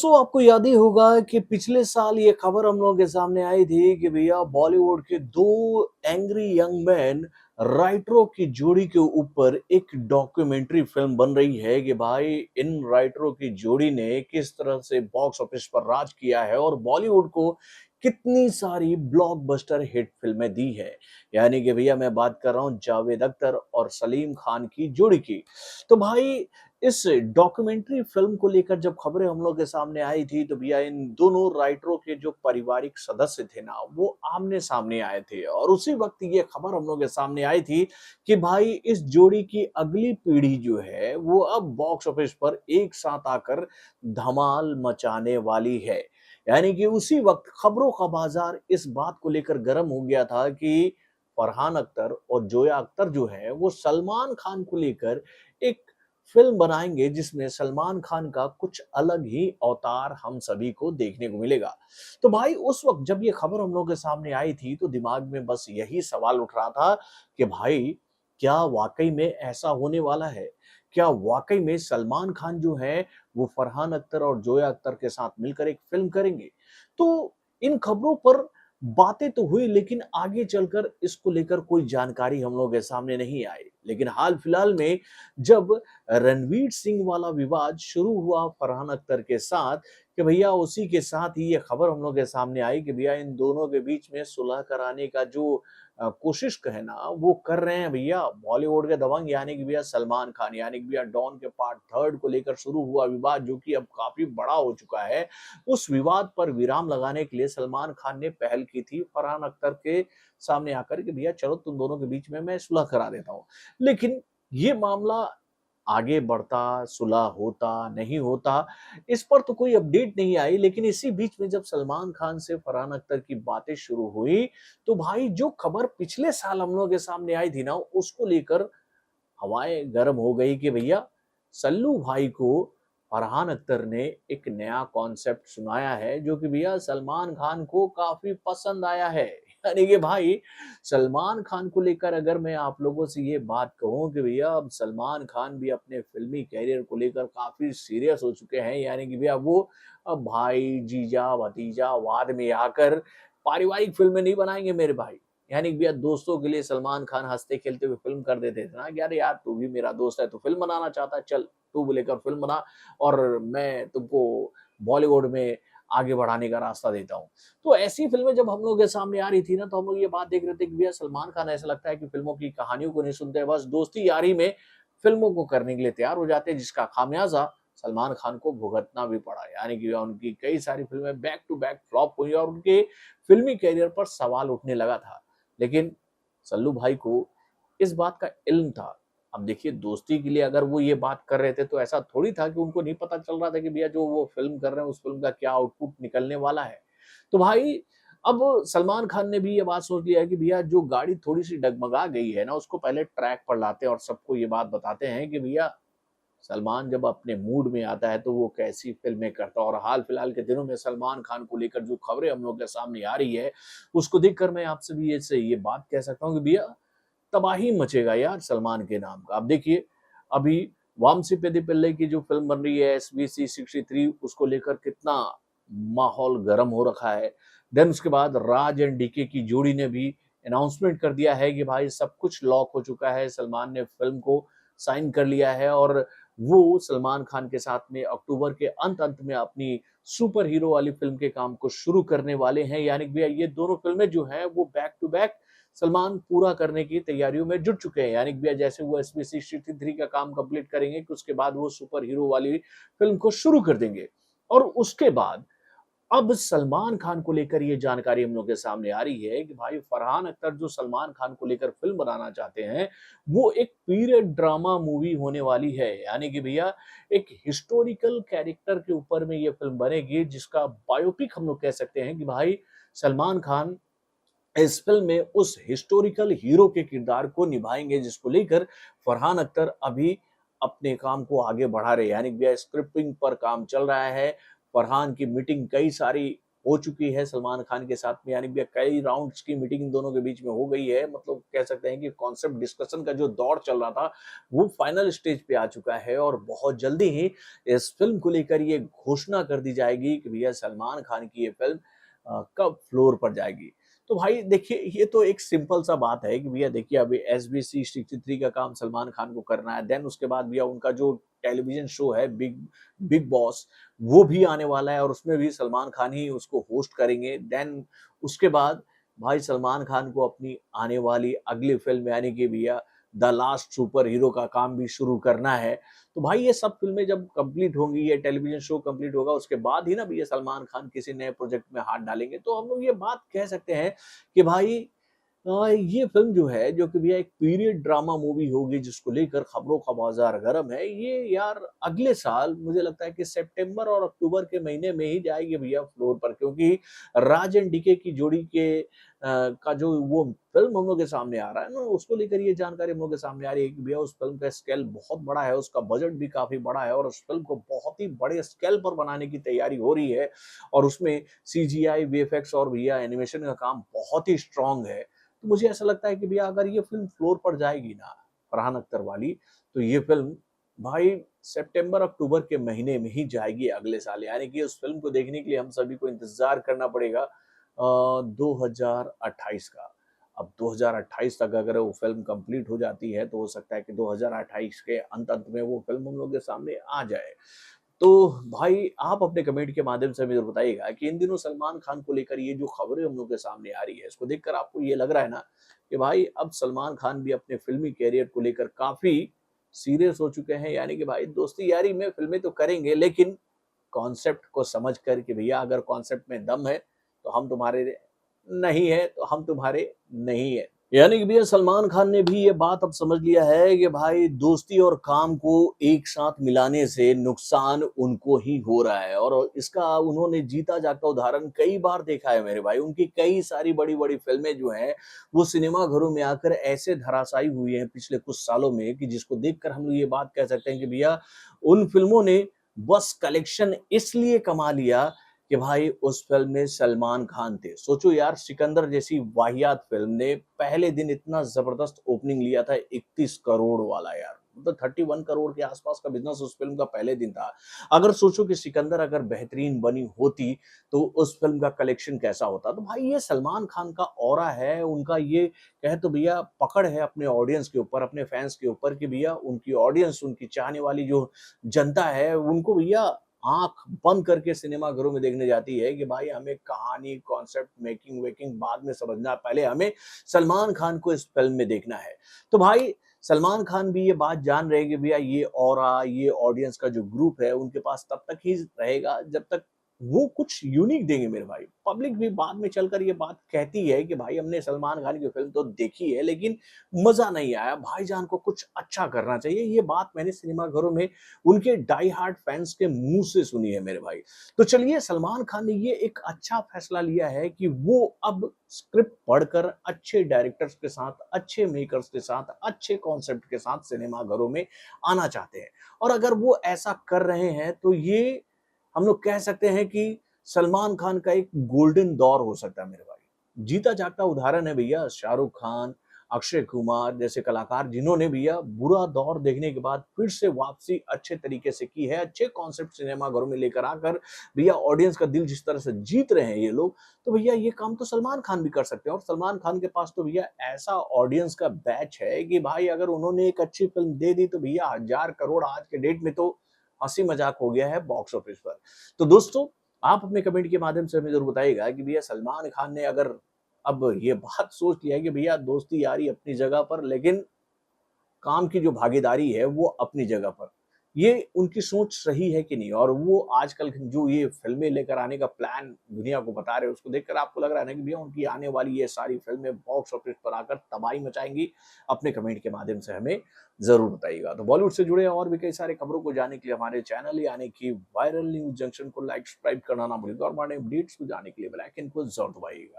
दोस्तों आपको याद ही होगा कि पिछले साल ये खबर हम लोगों के सामने आई थी कि भैया बॉलीवुड के दो एंग्री यंग मैन राइटरों की जोड़ी के ऊपर एक डॉक्यूमेंट्री फिल्म बन रही है कि भाई इन राइटरों की जोड़ी ने किस तरह से बॉक्स ऑफिस पर राज किया है और बॉलीवुड को कितनी सारी ब्लॉकबस्टर हिट फिल्में दी है। यानी कि भैया मैं बात कर रहा हूँ जावेद अख्तर और सलीम खान की जोड़ी की। तो भाई इस डॉक्यूमेंट्री फिल्म को लेकर जब खबरें हम लोग के सामने आई थी तो भैया इन दोनों राइटरों के जो पारिवारिक सदस्य थे ना वो आमने सामने आए थे और उसी वक्त ये खबर हम लोग के सामने आई थी कि भाई इस जोड़ी की अगली पीढ़ी जो है वो अब बॉक्स ऑफिस पर एक साथ आकर धमाल मचाने वाली है। यानी कि उसी वक्त खबरों का बाजार इस बात को लेकर गर्म हो गया था कि फरहान अख्तर और जोया अख्तर जो है वो सलमान खान को लेकर एक फिल्म बनाएंगे जिसमें सलमान खान का कुछ अलग ही अवतार हम सभी को देखने को मिलेगा। तो भाई उस वक्त जब ये खबर हम लोग के सामने आई थी तो दिमाग में बस यही सवाल उठ रहा था कि भाई क्या वाकई में ऐसा होने वाला है? क्या वाकई में सलमान खान जो है वो फरहान अख्तर और जोया अख्तर के साथ मिलकर एक फिल्म करेंगे? तो इन खबरों पर बातें तो हुई लेकिन आगे चलकर इसको लेकर कोई जानकारी हम लोग के सामने नहीं आई। लेकिन हाल फिलहाल में जब रणवीर सिंह वाला विवाद शुरू हुआ फरहान अख्तर के साथ कि भैया उसी के साथ ही ये खबर हम लोग के सामने आई कि भैया इन दोनों के बीच में सुलह कराने का जो कोशिश है ना वो कर रहे हैं भैया बॉलीवुड के दबंग यानी कि भैया सलमान खान यानी कि भैया डॉन के पार्ट थर्ड को लेकर शुरू हुआ विवाद जो कि अब काफी बड़ा हो चुका है। उस विवाद पर विराम लगाने के लिए सलमान खान ने पहल की थी फरहान अख्तर के सामने आकर कि भैया चलो तुम दोनों के बीच में मैं सुलह करा देता हूँ। लेकिन ये मामला आगे बढ़ता, सुलह होता, नहीं होता, इस पर तो कोई अपडेट नहीं आई। लेकिन इसी बीच में जब सलमान खान से फरहान अख्तर की बातें शुरू हुई, तो भाई जो खबर पिछले साल हम लोगों के सामने आई थी ना, उसको लेकर हवाएं गर्म हो गई कि भैया सल्लू भाई को फरहान अख्तर ने एक नया कॉन्सेप्ट सुनाया है जो कि भैया सलमान खान को काफी पसंद आया है। यानी कि भाई सलमान खान को लेकर अगर मैं आप लोगों से ये बात कहूं कि भैया अब सलमान खान भी अपने फिल्मी कैरियर को लेकर काफी सीरियस हो चुके हैं। यानी कि भैया वो अब भाई जीजा भतीजा वाद में आकर पारिवारिक फिल्में नहीं बनाएंगे मेरे भाई। यानी कि भैया दोस्तों के लिए सलमान खान हंसते खेलते हुए फिल्म कर देते थे ना कि अरे यार तू भी मेरा दोस्त है, तू फिल्म बनाना चाहता है, चल तू भी लेकर फिल्म बना और मैं तुमको बॉलीवुड में आगे बढ़ाने का रास्ता देता हूँ। तो ऐसी फिल्में जब हम लोग के सामने आ रही थी ना तो हम लोग ये बात देख रहे थे कि भैया सलमान खान ऐसा लगता है कि फिल्मों की कहानियों को नहीं सुनते, बस दोस्ती यारी में फिल्मों को करने के लिए तैयार हो जाते हैं जिसका खामियाजा सलमान खान को भुगतना भी पड़ा। यानी कि उनकी कई सारी फिल्में बैक टू बैक फ्लॉप हुई और उनके फिल्मी कैरियर पर सवाल उठने लगा था। लेकिन सल्लू भाई को इस बात का इल्म था। अब देखिए दोस्ती के लिए अगर वो ये बात कर रहे थे तो ऐसा थोड़ी था कि उनको नहीं पता चल रहा था कि भैया जो वो फ़िल्म कर रहे हैं उस फ़िल्म का क्या आउटपुट निकलने वाला है। तो भाई अब सलमान खान ने भी ये बात सोच लिया है कि भैया जो गाड़ी थोड़ी-सी डगमगा गई है ना उसको पहले ट्रैक पर लाते हैं और सबको ये बात बताते हैं कि भैया सलमान जब अपने मूड में आता है तो वो कैसी फ़िल्में करता है। और हाल-फिलहाल के दिनों में सलमान खान को लेकर जो खबरें हम लोग के सामने आ रही है, उसको देखकर मैं आपसे भी ये बात कह सकता हूँ कि भैया तबाही मचेगा यार सलमान के नाम का। अब देखिए, अभी वामसी पेद्दीपल्ले की जो फ़िल्म बन रही है एसवीसी 63 उसको लेकर कितना माहौल गरम हो रखा है। देन उसके बाद राज एंड डीके की जोड़ी ने भी अनाउंसमेंट कर दिया है कि भाई सब कुछ लॉक हो चुका है, सलमान ने फ़िल्म को साइन कर लिया है और वो सलमान खान के साथ में अक्टूबर के अंत-अंत में अपनी सुपर हीरो वाली फ़िल्म के काम को शुरू करने वाले हैं। यानी कि भैया ये दोनों फ़िल्में जो हैं वो बैक टू बैक सलमान पूरा करने की तैयारियों में जुट चुके हैं। यानी कि भैया जैसे वो एसवीसी 63 का काम कंप्लीट करेंगे कि उसके बाद वो सुपर हीरो वाली फ़िल्म को शुरू कर देंगे। और उसके बाद अब सलमान खान को लेकर ये जानकारी हम लोग के सामने आ रही है कि भाई फरहान अख्तर जो सलमान खान को लेकर फ़िल्म बनाना चाहते हैं, वो एक पीरियड ड्रामा मूवी होने वाली है। यानी कि भैया एक हिस्टोरिकल कैरेक्टर के ऊपर में ये फ़िल्म बनेगी जिसका बायोपिक हम लोग कह सकते हैं कि भाई सलमान खान इस फ़िल्म में उस हिस्टोरिकल हीरो के किरदार को निभाएँगे जिसको लेकर फरहान अख्तर अभी अपने काम को आगे बढ़ा रहे हैं। यानी कि भैया स्क्रिप्टिंग पर काम चल रहा है। फरहान की मीटिंग कई सारी हो चुकी है सलमान खान के साथ में, यानी कि कई राउंड्स की मीटिंग इन दोनों के बीच में हो गई है। मतलब कह सकते हैं कि कॉन्सेप्ट डिस्कशन का जो दौर चल रहा था, वो फाइनल स्टेज पे आ चुका है और बहुत जल्दी ही इस फ़िल्म को लेकर ये घोषणा कर दी जाएगी कि भैया सलमान खान की ये फ़िल्म कब फ्लोर पर जाएगी। तो भाई देखिए, ये तो एक सिंपल सा बात है कि भैया देखिए अभी एसबीसी 63 का काम सलमान खान को करना है। देन उसके बाद भैया उनका जो टेलीविज़न शो है बिग बिग बॉस, वो भी आने वाला है और उसमें भी सलमान खान ही उसको होस्ट करेंगे। देन उसके बाद भाई सलमान खान को अपनी आने वाली अगली फ़िल्म यानी कि भैया द लास्ट सुपर हीरो का काम भी शुरू करना है। तो भाई ये सब फ़िल्में जब कंप्लीट होंगी, ये टेलीविज़न शो कंप्लीट होगा, उसके बाद ही ना भैया सलमान खान किसी नए प्रोजेक्ट में हाथ डालेंगे। तो हम लोग ये बात कह सकते हैं कि भाई ये फ़िल्म जो है, जो कि भैया एक पीरियड ड्रामा मूवी होगी जिसको लेकर खबरों का बाज़ार गरम है, ये यार अगले साल मुझे लगता है कि सितंबर और अक्टूबर के महीने में ही जाएगी भैया फ्लोर पर, क्योंकि राज एंड डीके की जोड़ी के का जो वो फ़िल्म हम लोग के सामने आ रहा है ना, उसको लेकर ये जानकारी हम लोग के सामने आ रही है कि भैया उस फ़िल्म का स्केल बहुत बड़ा है, उसका बजट भी काफ़ी बड़ा है और उस फ़िल्म को बहुत ही बड़े स्केल पर बनाने की तैयारी हो रही है और उसमें सीजीआई, वीएफएक्स और भैया एनिमेशन का काम बहुत ही स्ट्रॉन्ग है। तो मुझे ऐसा लगता है कि भैया अगर ये फ़िल्म फ्लोर पर जाएगी ना, फरहान अख्तर वाली, तो ये फ़िल्म भाई सितंबर-अक्टूबर के महीने में ही जाएगी अगले साल। यानी कि उस फ़िल्म को देखने के लिए हम सभी को इंतज़ार करना पड़ेगा 2028 का। अब 2028 तक अगर वो फ़िल्म कंप्लीट हो जाती है, तो हो सकता है कि 2028 के अंत-अंत में वो फ़िल्म हम लोग के सामने आ जाए। तो भाई आप अपने कमेंट के माध्यम से हमें ज़रूर बताइएगा कि इन दिनों सलमान खान को लेकर ये जो खबरें हम लोग के सामने आ रही है, इसको देखकर आपको ये लग रहा है ना कि भाई अब सलमान खान भी अपने फ़िल्मी करियर को लेकर काफ़ी सीरियस हो चुके हैं, यानी कि भाई दोस्ती यारी में फ़िल्में तो करेंगे, लेकिन कॉन्सेप्ट को समझ कर कि भैया अगर कॉन्सेप्ट में दम है, तो हम तुम्हारे नहीं है, तो हम तुम्हारे नहीं है। यानी कि भैया सलमान खान ने भी ये बात अब समझ लिया है कि भाई दोस्ती और काम को एक साथ मिलाने से नुकसान उनको ही हो रहा है और इसका उन्होंने जीता जागता उदाहरण कई बार देखा है मेरे भाई। उनकी कई सारी बड़ी-बड़ी फ़िल्में जो हैं, वो सिनेमा घरों में आकर ऐसे धराशायी हुई हैं पिछले कुछ सालों में कि जिसको देखकर हम लोग ये बात कह सकते हैं कि भैया उन फ़िल्मों ने बस कलेक्शन इसलिए कमा लिया कि भाई उस फ़िल्म में सलमान खान थे। सोचो यार सिकंदर जैसी वाहियात फ़िल्म ने पहले दिन इतना ज़बरदस्त ओपनिंग लिया था 31 करोड़ वाला यार। मतलब 31 करोड़ के आस-पास का बिज़नेस उस फ़िल्म का पहले दिन था। अगर सोचो कि सिकंदर अगर बेहतरीन बनी होती, तो उस फ़िल्म का कलेक्शन कैसा होता? तो भाई ये सलमान खान का ऑरा है, उनका ये कहें तो भैया पकड़ है अपने ऑडियंस के ऊपर, अपने फैन्स के ऊपर कि भैया उनकी ऑडियंस, उनकी चाहने वाली जो जनता है, उनको भैया आँख बंद करके सिनेमा घरों में देखने जाती है कि भाई हमें कहानी, कॉन्सेप्ट, मेकिंग-वेकिंग बाद में समझना है, पहले हमें सलमान खान को इस फ़िल्म में देखना है। तो भाई सलमान खान भी ये बात जान रहे हैं कि भैया ये ऑरा, ये ऑडियंस का जो ग्रुप है, उनके पास तब तक ही रहेगा जब तक वो कुछ यूनिक देंगे मेरे भाई। पब्लिक भी बाद में चलकर ये बात कहती है कि भाई हमने सलमान खान की फ़िल्म तो देखी है, लेकिन मज़ा नहीं आया, भाईजान को कुछ अच्छा करना चाहिए। ये बात मैंने सिनेमा घरों में उनके डाई हार्ड फैन्स के मुँह से सुनी है मेरे भाई। तो चलिए सलमान खान ने ये एक अच्छा फैसला लिया है कि वो अब स्क्रिप्ट पढ़कर अच्छे डायरेक्टर्स के साथ, अच्छे मेकर्स के साथ, अच्छे कॉन्सेप्ट के साथ सिनेमा घरों में आना चाहते हैं। और अगर वो ऐसा कर रहे हैं तो ये हम लोग कह सकते हैं कि सलमान खान का एक गोल्डन दौर हो सकता है मेरे भाई। जीता जागता उदाहरण है भैया शाहरुख खान, अक्षय कुमार जैसे कलाकार जिन्होंने भैया बुरा दौर देखने के बाद फिर से वापसी अच्छे तरीके से की है, अच्छे कॉन्सेप्ट सिनेमा घरों में लेकर आकर भैया ऑडियंस का दिल जिस तरह से जीत रहे हैं ये लोग, तो भैया ये काम तो सलमान खान भी कर सकते हैं और सलमान खान के पास तो भैया ऐसा ऑडियंस का बैच है कि भाई अगर उन्होंने एक अच्छी फ़िल्म दे दी तो भैया हज़ार करोड़ आज के डेट में तो हँसी-मज़ाक हो गया है बॉक्स ऑफिस पर। तो दोस्तों, आप अपने कमेंट के माध्यम से हमें ज़रूर बताइएगा कि भैया सलमान खान ने अगर अब ये बात सोच लिया है कि भैया दोस्ती यारी अपनी जगह पर, लेकिन काम की जो भागीदारी है वो अपनी जगह पर। ये उनकी सोच सही है कि नहीं? और वो आजकल जो ये फ़िल्में लेकर आने का प्लान दुनिया को बता रहे हैं, उसको देखकर आपको लग रहा है ना कि भैया उनकी आने वाली ये सारी फ़िल्में बॉक्स ऑफिस पर आकर तबाही मचाएँगी? अपने कमेंट के माध्यम से हमें ज़रूर बताइएगा। तो बॉलीवुड से जुड़े और भी कई सारे खबरों को जानने के लिए हमारे चैनल यानी कि वायरल न्यूज़ जंक्शन को लाइक, सब्सक्राइब करना ना भूलिएगा और हमारे अपडेट्स को जानने के लिए बेल आइकन को ज़रूर दबाइएगा।